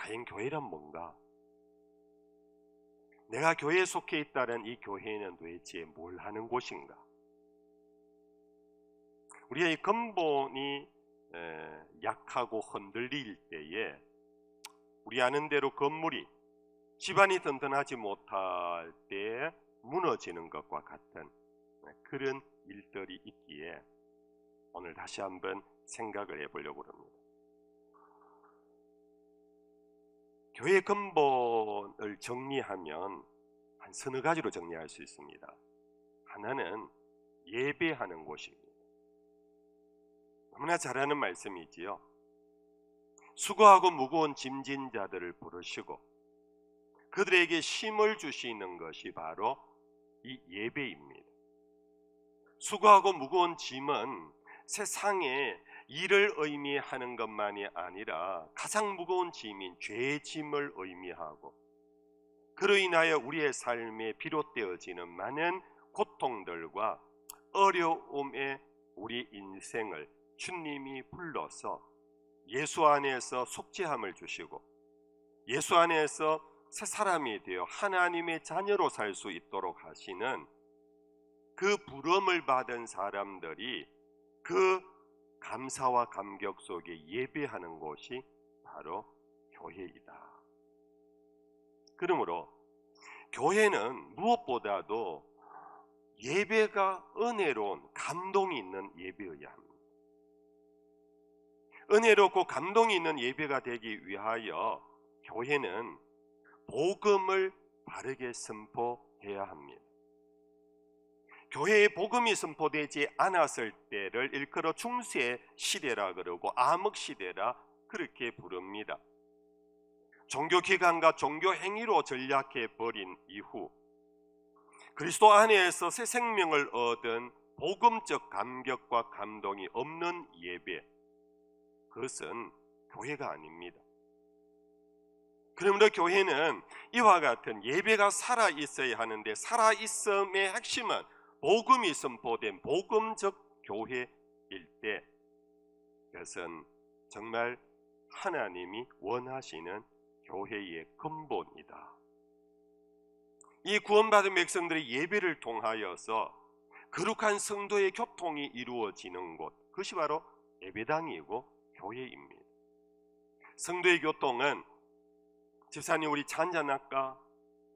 과연 교회란 뭔가? 내가 교회에 속해 있다는 이 교회는 도대체 뭘 하는 곳인가? 우리의 이 근본이 약하고 흔들릴 때에 우리 아는 대로 건물이 집안이 든든하지 못할 때 무너지는 것과 같은 그런 일들이 있기에 오늘 다시 한번 생각을 해보려고 합니다. 교회의 근본을 정리하면 한 서너 가지로 정리할 수 있습니다. 하나는 예배하는 곳입니다. 너무나 잘 아는 말씀이지요. 수고하고 무거운 짐진 자들을 부르시고 그들에게 쉼을 주시는 것이 바로 이 예배입니다. 수고하고 무거운 짐은 세상에 일을 의미하는 것만이 아니라 가장 무거운 짐인 죄의 짐을 의미하고 그로 인하여 우리의 삶에 비롯되어지는 많은 고통들과 어려움의 우리 인생을 주님이 불러서 예수 안에서 속죄함을 주시고 예수 안에서 새 사람이 되어 하나님의 자녀로 살 수 있도록 하시는 그 부름을 받은 사람들이 그 감사와 감격 속에 예배하는 곳이 바로 교회이다. 그러므로 교회는 무엇보다도 예배가 은혜로운 감동이 있는 예배여야 합니다. 은혜롭고 감동이 있는 예배가 되기 위하여 교회는 복음을 바르게 선포해야 합니다. 교회에 복음이 선포되지 않았을 때를 일컬어 중세 시대라 그러고 암흑 시대라 그렇게 부릅니다. 종교 기관과 종교 행위로 전락해 버린 이후 그리스도 안에서 새 생명을 얻은 복음적 감격과 감동이 없는 예배, 그것은 교회가 아닙니다. 그러므로 교회는 이와 같은 예배가 살아있어야 하는데 살아있음의 핵심은 복음이 선포된 복음적 교회일 때 그것은 정말 하나님이 원하시는 교회의 근본이다. 이 구원받은 백성들의 예배를 통하여서 거룩한 성도의 교통이 이루어지는 곳, 그것이 바로 예배당이고 교회입니다. 성도의 교통은 집사님 우리 차 한잔 할까?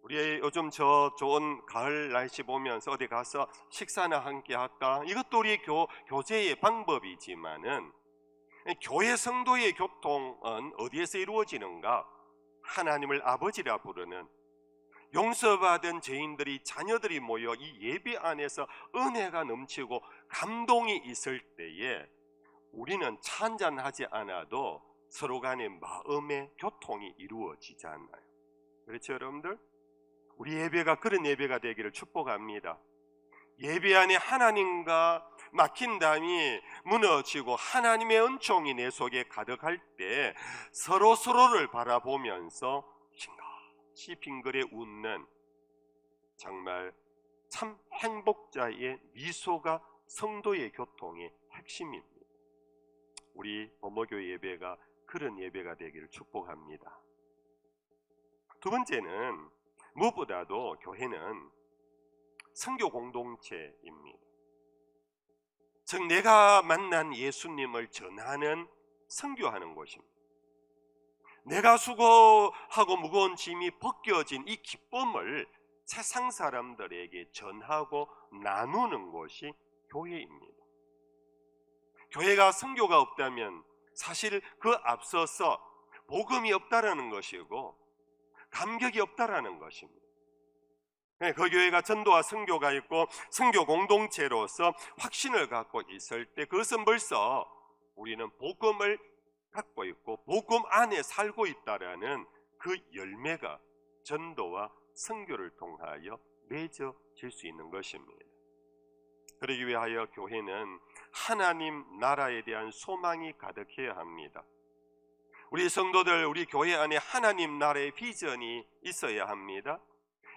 우리 요즘 저 좋은 가을 날씨 보면서 어디 가서 식사나 함께 할까? 이것도 우리 교제의 방법이지만은 교회 성도의 교통은 어디에서 이루어지는가? 하나님을 아버지라 부르는 용서받은 죄인들이 자녀들이 모여 이 예배 안에서 은혜가 넘치고 감동이 있을 때에 우리는 차 한잔 하지 않아도 서로 간의 마음의 교통이 이루어지잖아요. 그렇죠 여러분들? 우리 예배가 그런 예배가 되기를 축복합니다. 예배 안에 하나님과 막힌 담이 무너지고 하나님의 은총이 내 속에 가득할 때 서로를 바라보면서 싱긋이 빙그레 웃는 정말 참 행복자의 미소가 성도의 교통의 핵심입니다. 우리 범어교회 예배가 그런 예배가 되기를 축복합니다. 두 번째는 무엇보다도 교회는 선교 공동체입니다. 즉 내가 만난 예수님을 전하는 선교하는 곳입니다. 내가 수고하고 무거운 짐이 벗겨진 이 기쁨을 세상 사람들에게 전하고 나누는 곳이 교회입니다. 교회가 선교가 없다면 사실 그 앞서서 복음이 없다라는 것이고 감격이 없다라는 것입니다. 그 교회가 전도와 선교가 있고 선교 공동체로서 확신을 갖고 있을 때 그것은 벌써 우리는 복음을 갖고 있고 복음 안에 살고 있다라는 그 열매가 전도와 선교를 통하여 맺어질 수 있는 것입니다. 그러기 위하여 교회는 하나님 나라에 대한 소망이 가득해야 합니다. 우리 성도들, 우리 교회 안에 하나님 나라의 비전이 있어야 합니다.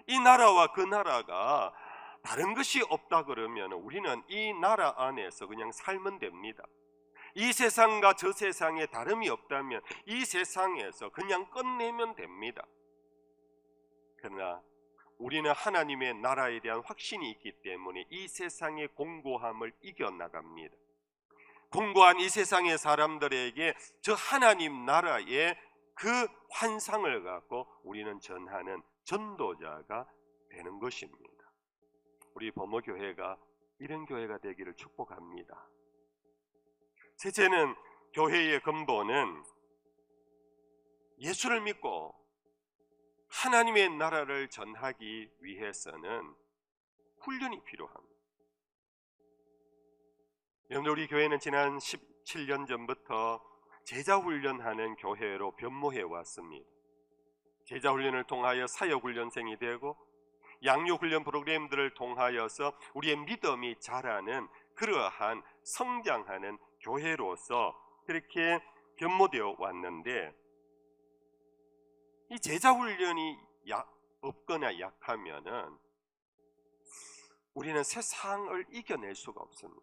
이 나라와 그 나라가 다른 것이 없다 그러면 우리는 이 나라 안에서 그냥 살면 됩니다. 이 세상과 저 세상에 다름이 없다면 이 세상에서 그냥 끝내면 됩니다. 그러나 우리는 하나님의 나라에 대한 확신이 있기 때문에 이 세상의 공고함을 이겨나갑니다. 공고한 이 세상의 사람들에게 저 하나님 나라의 그 환상을 갖고 우리는 전하는 전도자가 되는 것입니다. 우리 범어교회가 이런 교회가 되기를 축복합니다. 셋째는, 교회의 근본은 예수를 믿고 하나님의 나라를 전하기 위해서는 훈련이 필요합니다. 여러분, 우리 교회는 지난 17년 전부터 제자훈련하는 교회로 변모해 왔습니다. 제자훈련을 통하여 사역훈련생이 되고 양육훈련 프로그램들을 통하여서 우리의 믿음이 자라는 그러한 성장하는 교회로서 그렇게 변모되어 왔는데, 이 제자훈련이 없거나 약하면은 우리는 세상을 이겨낼 수가 없습니다.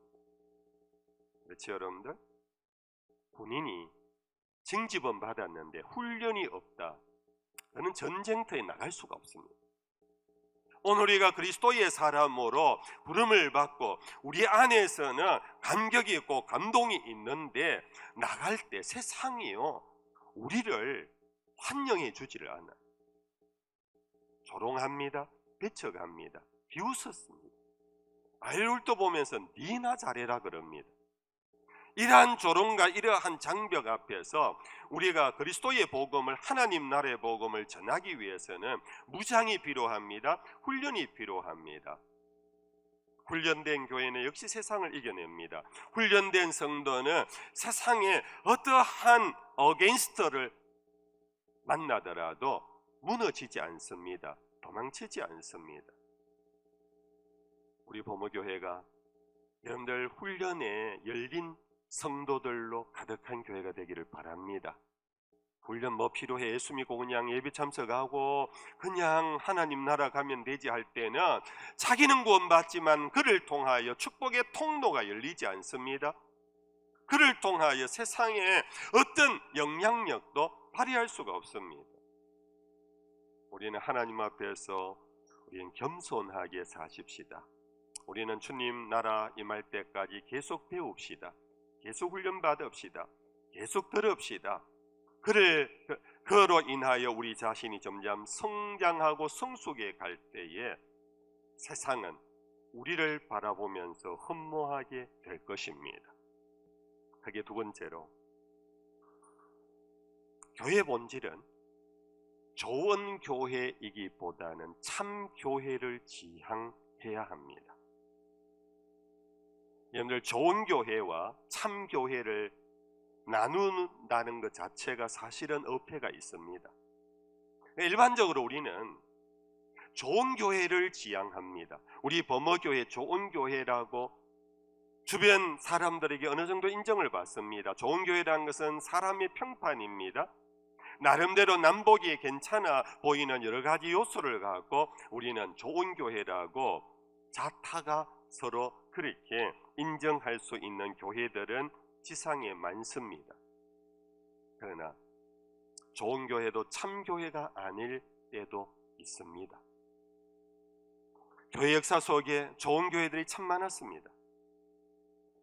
그렇죠, 여러분들? 군인이 징집은 받았는데 훈련이 없다, 그는 전쟁터에 나갈 수가 없습니다. 오늘 우리가 그리스도의 사람으로 부름을 받고 우리 안에서는 감격이 있고 감동이 있는데 나갈 때 세상이요, 우리를 환영해 주지를 않아요. 조롱합니다. 배척합니다. 비웃었습니다. 아이들도 보면서 니나 잘해라 그럽니다. 이러한 조롱과 이러한 장벽 앞에서 우리가 그리스도의 복음을, 하나님 나라의 복음을 전하기 위해서는 무장이 필요합니다. 훈련이 필요합니다. 훈련된 교회는 역시 세상을 이겨냅니다. 훈련된 성도는 세상에 어떠한 어게인스트를 만나더라도 무너지지 않습니다. 도망치지 않습니다. 우리 범어교회가 여러분들 훈련에 열린 성도들로 가득한 교회가 되기를 바랍니다. 훈련 뭐 필요해? 예수 믿고 그냥 예배 참석하고 그냥 하나님 나라 가면 되지 할 때는 자기는 구원받지만 그를 통하여 축복의 통로가 열리지 않습니다. 그를 통하여 세상에 어떤 영향력도 발휘할 수가 없습니다. 우리는 하나님 앞에서 우리는 겸손하게 사십시다. 우리는 주님 나라 임할 때까지 계속 배웁시다. 계속 훈련 받읍시다. 계속 들읍시다. 그로 인하여 우리 자신이 점점 성장하고 성숙해 갈 때에 세상은 우리를 바라보면서 흠모하게 될 것입니다. 그게 두 번째로, 교회 본질은 좋은 교회이기보다는 참 교회를 지향해야 합니다. 여러분들, 좋은 교회와 참 교회를 나눈다는 것 자체가 사실은 어폐가 있습니다. 일반적으로 우리는 좋은 교회를 지향합니다. 우리 범어교회 좋은 교회라고 주변 사람들에게 어느 정도 인정을 받습니다. 좋은 교회라는 것은 사람의 평판입니다. 나름대로 남보기에 괜찮아 보이는 여러 가지 요소를 갖고 우리는 좋은 교회라고 자타가 서로 그렇게 인정할 수 있는 교회들은 지상에 많습니다. 그러나 좋은 교회도 참 교회가 아닐 때도 있습니다. 교회 역사 속에 좋은 교회들이 참 많았습니다.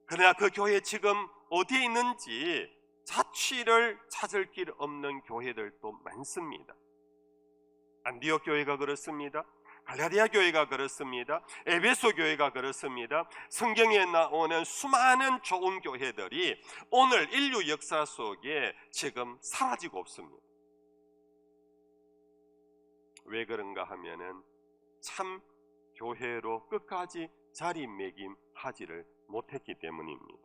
그러나 그 교회 지금 어디에 있는지 자취를 찾을 길 없는 교회들도 많습니다. 안디옥 교회가 그렇습니다. 갈라디아 교회가 그렇습니다. 에베소 교회가 그렇습니다. 성경에 나오는 수많은 좋은 교회들이 오늘 인류 역사 속에 지금 사라지고 없습니다. 왜 그런가 하면은 참 교회로 끝까지 자리매김하지를 못했기 때문입니다.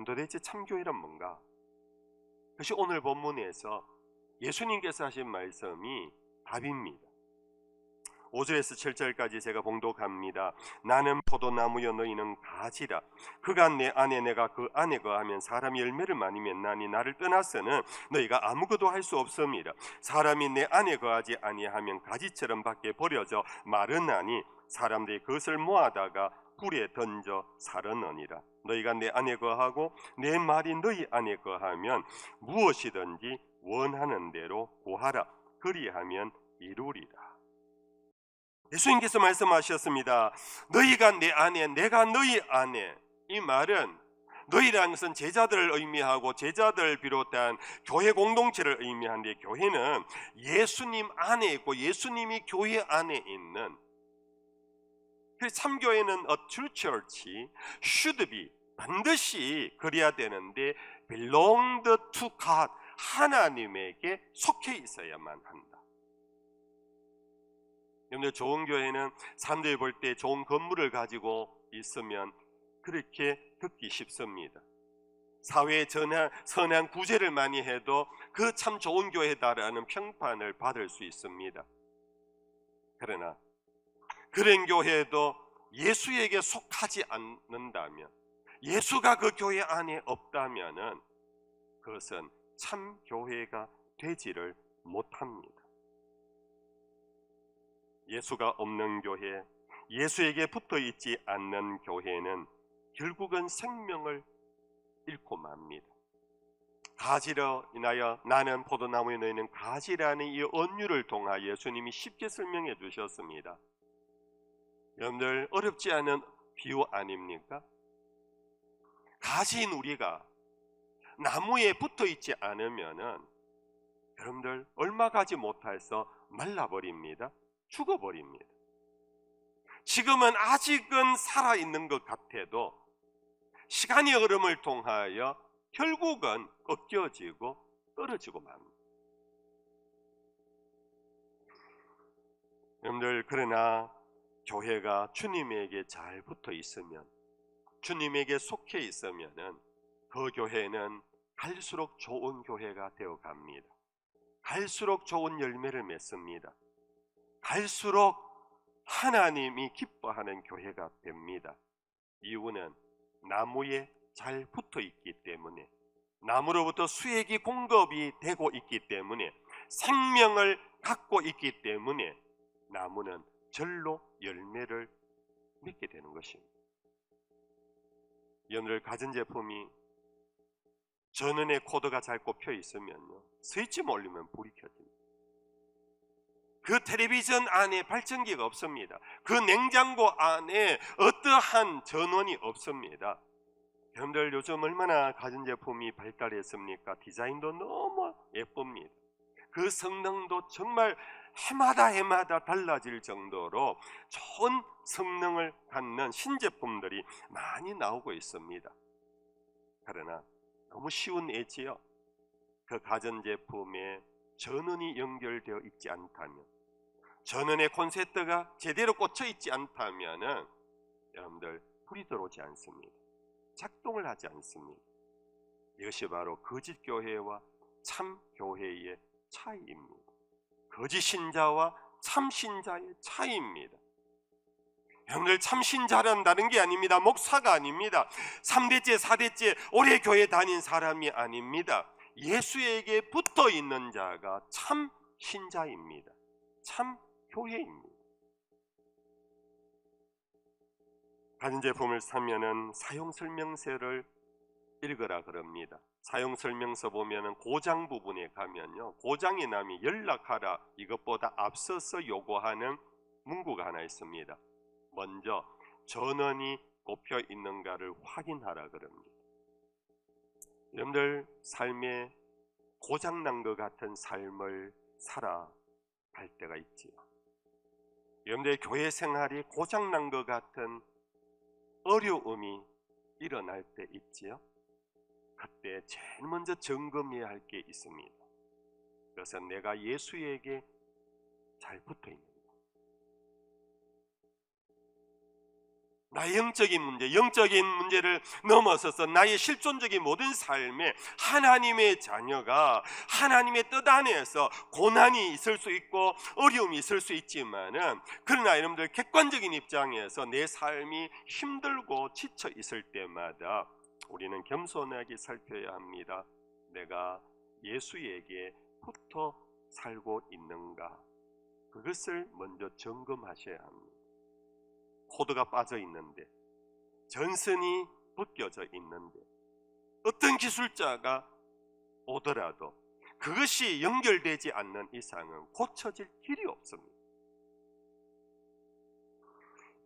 도대체 참 교회란 뭔가? 그것이 오늘 본문에서 예수님께서 하신 말씀이 답입니다. 5절에서 7절까지 제가 봉독합니다. 나는 포도나무여 너희는 가지라. 그가 내 안에 내가 그 안에 거하면 사람이 열매를 많이 맺나니 나를 떠나서는 너희가 아무것도 할 수 없음이라. 사람이 내 안에 거하지 아니하면 가지처럼 밖에 버려져 마르나니 사람들이 그것을 모아다가 굴에 던져 살으느니라. 너희가 내 안에 거하고 내 말이 너희 안에 거하면 무엇이든지 원하는 대로 구하라. 그리하면 이루리라. 예수님께서 말씀하셨습니다. 너희가 내 안에, 내가 너희 안에. 이 말은 너희라는 것은 제자들을 의미하고 제자들을 비롯한 교회 공동체를 의미하는데, 교회는 예수님 안에 있고 예수님이 교회 안에 있는, 그래서 참교회는 a true church should be, 반드시 그래야 되는데 belonged to God, 하나님에게 속해 있어야만 한다. 여러분들, 좋은 교회는 사람들이 볼 때 좋은 건물을 가지고 있으면 그렇게 듣기 쉽습니다. 사회에 선한 구제를 많이 해도 그 참 좋은 교회다라는 평판을 받을 수 있습니다. 그러나 그런 교회도 예수에게 속하지 않는다면, 예수가 그 교회 안에 없다면은 그것은 참 교회가 되지를 못합니다. 예수가 없는 교회, 예수에게 붙어 있지 않는 교회는 결국은 생명을 잃고 맙니다. 가지로 인하여 나는 포도나무에 너희는 가지라는 이 언유를 통하여 예수님이 쉽게 설명해 주셨습니다. 여러분들, 어렵지 않은 비유 아닙니까? 가지인 우리가 나무에 붙어 있지 않으면은 여러분들 얼마 가지 못해서 말라버립니다. 죽어버립니다. 지금은 아직은 살아있는 것 같아도 시간의 흐름을 통하여 결국은 꺾여지고 떨어지고 맙니다. 여러분들, 그러나 교회가 주님에게 잘 붙어 있으면, 주님에게 속해 있으면은 그 교회는 갈수록 좋은 교회가 되어 갑니다. 갈수록 좋은 열매를 맺습니다. 갈수록 하나님이 기뻐하는 교회가 됩니다. 이유는 나무에 잘 붙어 있기 때문에, 나무로부터 수액이 공급이 되고 있기 때문에, 생명을 갖고 있기 때문에 나무는 절로 열매를 맺게 되는 것입니다. 여러분들, 가전제품이 전원에 코드가 잘 꼽혀 있으면요, 스위치만 올리면 불이 켜집니다. 그 텔레비전 안에 발전기가 없습니다. 그 냉장고 안에 어떠한 전원이 없습니다. 여러분들, 요즘 얼마나 가전제품이 발달했습니까? 디자인도 너무 예쁩니다. 그 성능도 정말 해마다 달라질 정도로 좋은 성능을 갖는 신제품들이 많이 나오고 있습니다. 그러나 너무 쉬운 예지요. 그 가전제품에 전원이 연결되어 있지 않다면, 전원의 콘센트가 제대로 꽂혀 있지 않다면 여러분들 불이 들어오지 않습니다. 작동을 하지 않습니다. 이것이 바로 거짓 교회와 참 교회의 차이입니다. 거짓 신자와 참 신자의 차이입니다. 여러분들, 참 신자란 다른 게 아닙니다. 목사가 아닙니다. 3대째 4대째 오래 교회 다닌 사람이 아닙니다. 예수에게 붙어 있는 자가 참 신자입니다. 참 교회입니다. 가전제품을 사면은 사용설명서를 읽으라 그럽니다. 사용설명서 보면은 고장 부분에 가면요, 고장이 나면 연락하라, 이것보다 앞서서 요구하는 문구가 하나 있습니다. 먼저 전원이 꼽혀 있는가를 확인하라 그럽니다. 여러분들, 삶에 고장난 것 같은 삶을 살아갈 때가 있지요. 여러분들, 교회 생활이 고장난 것 같은 어려움이 일어날 때 있지요. 그때 제일 먼저 점검해야 할 게 있습니다. 그것은 내가 예수에게 잘 붙어 있는가, 나의 영적인 문제를 넘어서서 나의 실존적인 모든 삶에 하나님의 자녀가 하나님의 뜻 안에서 고난이 있을 수 있고 어려움이 있을 수 있지만은, 그러나 여러분들, 객관적인 입장에서 내 삶이 힘들고 지쳐 있을 때마다 우리는 겸손하게 살펴야 합니다. 내가 예수에게 붙어 살고 있는가, 그것을 먼저 점검하셔야 합니다. 코드가 빠져 있는데, 전선이 벗겨져 있는데 어떤 기술자가 오더라도 그것이 연결되지 않는 이상은 고쳐질 길이 없습니다.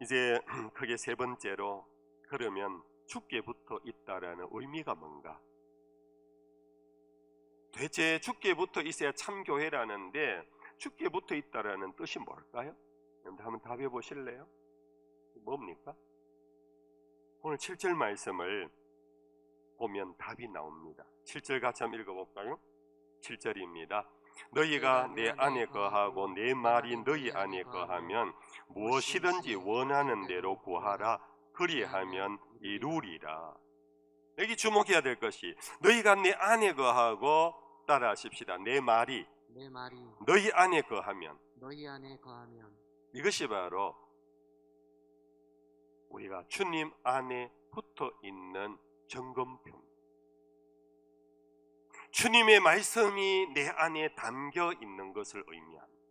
이제 그게 세 번째로, 그러면 죽게 붙어 있다라는 의미가 뭔가? 대체 죽게 붙어 있어야 참교회라는데 죽게 붙어 있다라는 뜻이 뭘까요? 한번 답해 보실래요? 뭡니까? 오늘 7절 말씀을 보면 답이 나옵니다. 7절 같이 한번 읽어볼까요? 7절입니다. 너희가 내 안에 거하고 내 말이 너희 안에 거하면 무엇이든지 원하는 대로 구하라. 그리하면 이루리라. 여기 주목해야 될 것이, 너희가 내 안에 거하고, 따라 하십시다. 내 말이 너희 안에 거하면, 이것이 바로 우리가 주님 안에 붙어 있는 점검표입니다. 주님의 말씀이 내 안에 담겨 있는 것을 의미합니다.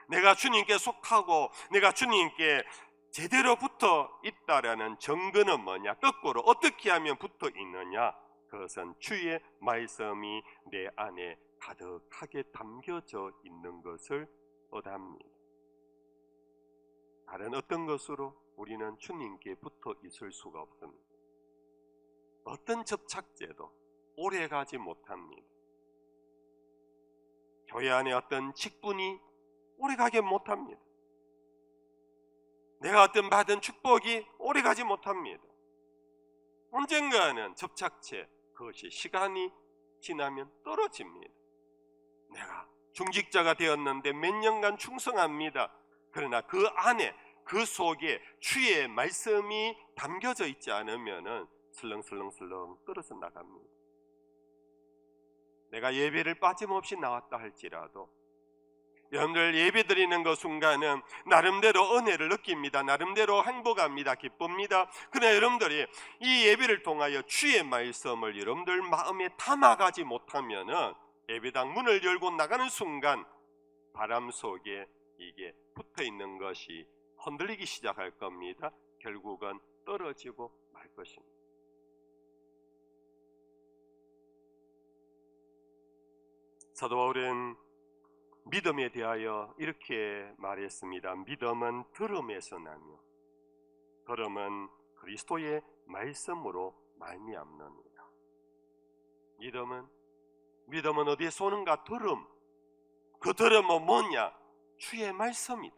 내가 주님께 속하고 내가 주님께 제대로 붙어 있다라는 증거는 뭐냐? 거꾸로 어떻게 하면 붙어 있느냐? 그것은 주의 말씀이 내 안에 가득하게 담겨져 있는 것을 의미합니다. 다른 어떤 것으로 우리는 주님께 붙어 있을 수가 없습니다. 어떤 접착제도 오래가지 못합니다. 교회 안에 어떤 직분이 오래가게 못합니다. 내가 어떤 받은 축복이 오래가지 못합니다. 언젠가는 접착제, 그것이 시간이 지나면 떨어집니다. 내가 중직자가 되었는데 몇 년간 충성합니다. 그러나 그 안에, 그 속에 주의 말씀이 담겨져 있지 않으면 슬렁슬렁슬렁 떨어져 나갑니다. 내가 예배를 빠짐없이 나왔다 할지라도 여러분들 예배 드리는 그 순간은 나름대로 은혜를 느낍니다. 나름대로 행복합니다. 기쁩니다. 그러나 여러분들이 이 예배를 통하여 주의 말씀을 여러분들 마음에 담아가지 못하면 예배당 문을 열고 나가는 순간 바람 속에 이게 붙어있는 것이 흔들리기 시작할 겁니다. 결국은 떨어지고 말 것입니다. 사도 바울은 믿음에 대하여 이렇게 말했습니다. 믿음은 들음에서 나며 들음은 그리스도의 말씀으로 말미암느니라. 믿음은 어디에서 오는가? 들음. 그 들음은 뭐냐? 주의 말씀이다.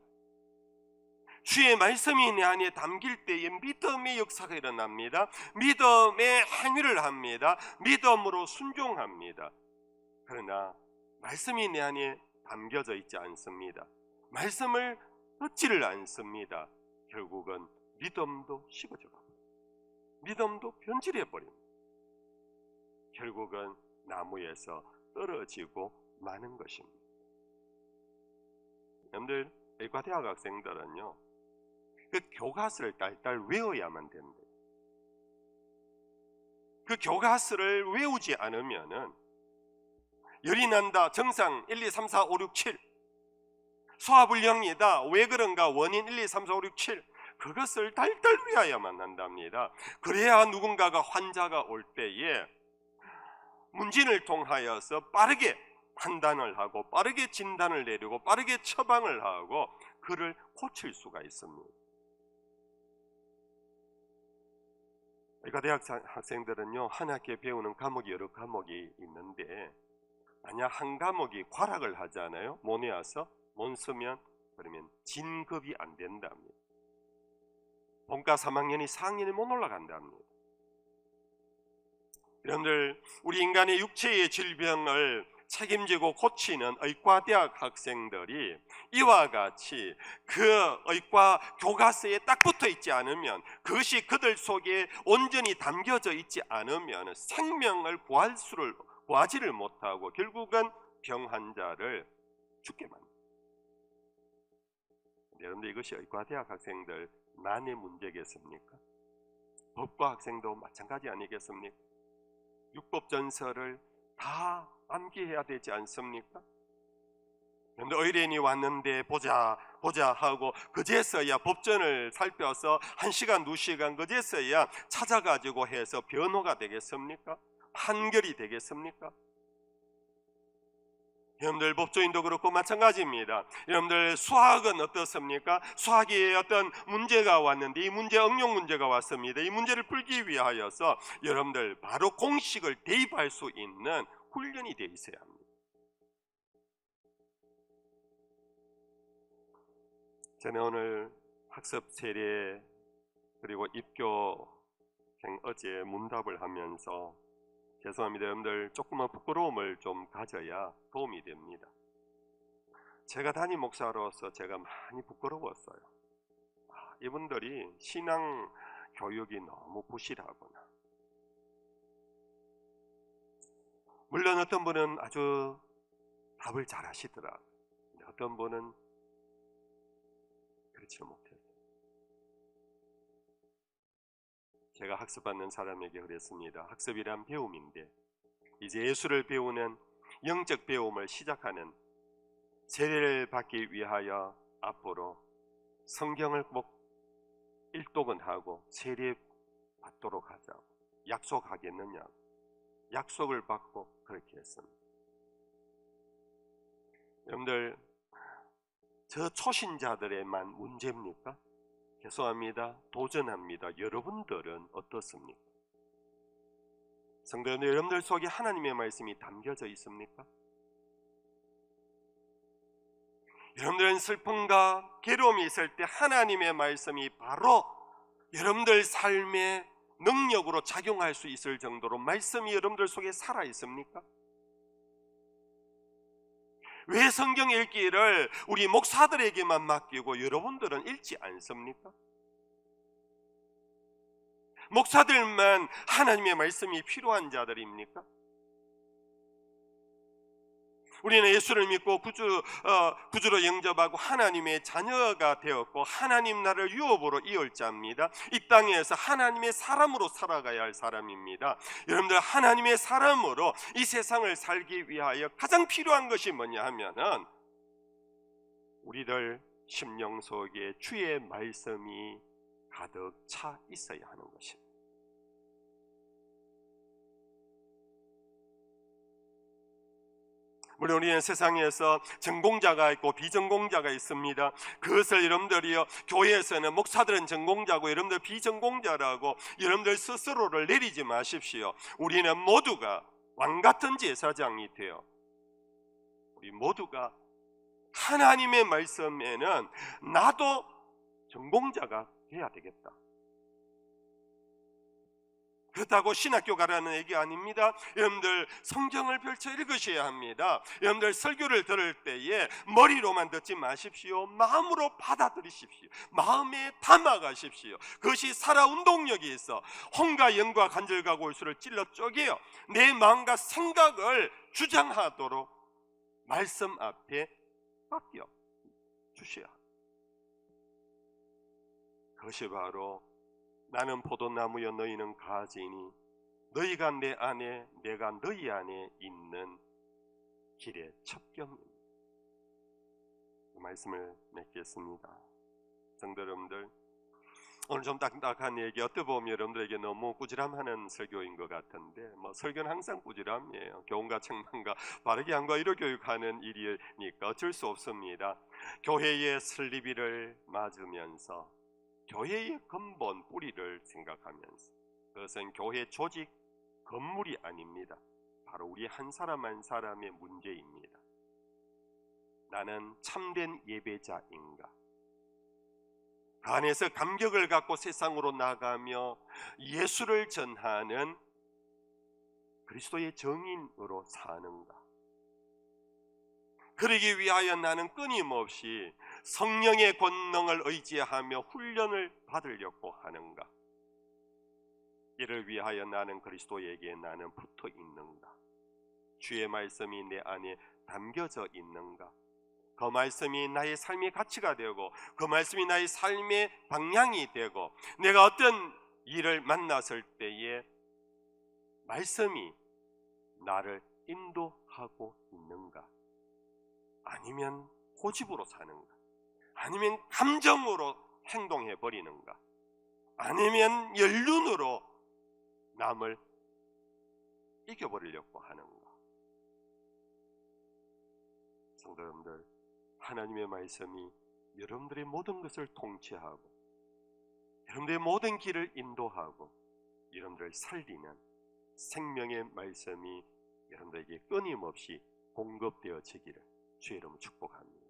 주의 말씀이 내 안에 담길 때에 믿음의 역사가 일어납니다. 믿음의 행위를 합니다. 믿음으로 순종합니다. 그러나 말씀이 내 안에 담겨져 있지 않습니다. 말씀을 듣지를 않습니다. 결국은 믿음도 식어져 가고 믿음도 변질해 버립니다. 결국은 나무에서 떨어지고 마는 것입니다. 여러분들, 의과대학 학생들은요, 그 교과서를 딸딸 외워야만 된대요. 그 교과서를 외우지 않으면은 열이 난다, 정상 1, 2, 3, 4, 5, 6, 7 소화불량이다, 왜 그런가, 원인 1, 2, 3, 4, 5, 6, 7 그것을 달달 외워야만 한답니다. 그래야 누군가가 환자가 올 때에 문진을 통하여서 빠르게 판단을 하고 빠르게 진단을 내리고 빠르게 처방을 하고 그를 고칠 수가 있습니다. 그러니까 대학 학생들은요, 한 학기에 배우는 과목이 여러 과목이 있는데 만약 한 과목이 과락을 하잖아요. 못 외워서 못 쓰면 그러면 진급이 안 된답니다. 본과 3학년이 4학년이 못 올라간답니다. 여러분들, 우리 인간의 육체의 질병을 책임지고 고치는 의과대학 학생들이 이와 같이 그 의과 교과서에 딱 붙어 있지 않으면, 그것이 그들 속에 온전히 담겨져 있지 않으면 생명을 구하지를 못하고 결국은 병 환자를 죽게 만듭니다. 여러분들, 이것이 의과대학 학생들만의 문제겠습니까? 법과 학생도 마찬가지 아니겠습니까? 율법 전설을 다 암기해야 되지 않습니까? 그런데 의뢰인이 왔는데 보자 하고 그제서야 법전을 살펴서 1시간 2시간 그제서야 찾아가지고 해서 변호가 되겠습니까? 판결이 되겠습니까? 여러분들 법조인도 그렇고 마찬가지입니다. 여러분들 수학은 어떻습니까? 수학에 어떤 문제가 왔는데 이 문제 응용 문제가 왔습니다. 이 문제를 풀기 위하여서 여러분들 바로 공식을 대입할 수 있는 훈련이 되어 있어야 합니다. 저는 오늘 학습 세례 그리고 입교생 어제 문답을 하면서 죄송합니다. 여러분들 조금만 부끄러움을 좀 가져야 도움이 됩니다. 제가 담임 목사로서 제가 많이 부끄러웠어요. 이분들이 신앙 교육이 너무 부실하구나. 물론 어떤 분은 아주 답을 잘 하시더라고요. 어떤 분은 그렇지 못했어요. 제가 학습받는 사람에게 그랬습니다. 학습이란 배움인데 이제 예수를 배우는 영적 배움을 시작하는 세례를 받기 위하여 앞으로 성경을 꼭 일독은 하고 세례 받도록 하자고 약속하겠느냐. 약속을 받고 그렇게 했습니다. 여러분들 저 초신자들에만 문제입니까? 죄송합니다. 도전합니다. 여러분들은 어떻습니까? 성도 여러분들 속에 하나님의 말씀이 담겨져 있습니까? 여러분들은 슬픔과 괴로움이 있을 때 하나님의 말씀이 바로 여러분들 삶의 능력으로 작용할 수 있을 정도로 말씀이 여러분들 속에 살아 있습니까? 왜 성경 읽기를 우리 목사들에게만 맡기고 여러분들은 읽지 않습니까? 목사들만 하나님의 말씀이 필요한 자들입니까? 우리는 예수를 믿고 구주로 영접하고 하나님의 자녀가 되었고 하나님 나라를 유업으로 이을 자입니다. 이 땅에서 하나님의 사람으로 살아가야 할 사람입니다. 여러분들 하나님의 사람으로 이 세상을 살기 위하여 가장 필요한 것이 뭐냐 하면은 우리들 심령 속에 주의 말씀이 가득 차 있어야 하는 것입니다. 물론 우리는 세상에서 전공자가 있고 비전공자가 있습니다. 그것을 여러분들이요 교회에서는 목사들은 전공자고 여러분들 비전공자라고 여러분들 스스로를 내리지 마십시오. 우리는 모두가 왕같은 제사장이 되어 우리 모두가 하나님의 말씀에는 나도 전공자가 돼야 되겠다. 그렇다고 신학교 가라는 얘기 아닙니다. 여러분들 성경을 펼쳐 읽으셔야 합니다. 여러분들 설교를 들을 때에 머리로만 듣지 마십시오. 마음으로 받아들이십시오. 마음에 담아가십시오. 그것이 살아 운동력이 있어 혼과 영과 간절과 골수를 찔러 쪼개요 내 마음과 생각을 주장하도록 말씀 앞에 맡겨 주셔야 합니다. 그것이 바로 나는 포도나무여 너희는 가지니 너희가 내 안에 내가 너희 안에 있는 길의 첩경입니다. 그 말씀을 맺겠습니다. 성도 여러분들, 오늘 좀 딱딱한 얘기 어떻게 보면 여러분들에게 너무 꾸지람하는 설교인 것 같은데 설교는 항상 꾸지람이에요. 교훈과 책망과 바르게 함과 의로 교육하는 일이니까 어쩔 수 없습니다. 교회의 설립일을 맞으면서 교회의 근본 뿌리를 생각하면서 그것은 교회 조직 건물이 아닙니다. 바로 우리 한 사람 한 사람의 문제입니다. 나는 참된 예배자인가? 그 안에서 감격을 갖고 세상으로 나가며 예수를 전하는 그리스도의 정인으로 사는가? 그러기 위하여 나는 끊임없이 성령의 권능을 의지하며 훈련을 받으려고 하는가? 이를 위하여 나는 그리스도에게 나는 붙어 있는가? 주의 말씀이 내 안에 담겨져 있는가? 그 말씀이 나의 삶의 가치가 되고 그 말씀이 나의 삶의 방향이 되고 내가 어떤 일을 만났을 때에 말씀이 나를 인도하고 있는가? 아니면 고집으로 사는가? 아니면 감정으로 행동해 버리는가? 아니면 연륜으로 남을 이겨버리려고 하는가? 성도 여러분들, 하나님의 말씀이 여러분들의 모든 것을 통치하고 여러분들의 모든 길을 인도하고 여러분들을 살리는 생명의 말씀이 여러분들에게 끊임없이 공급되어지기를 주의 이름으로 축복합니다.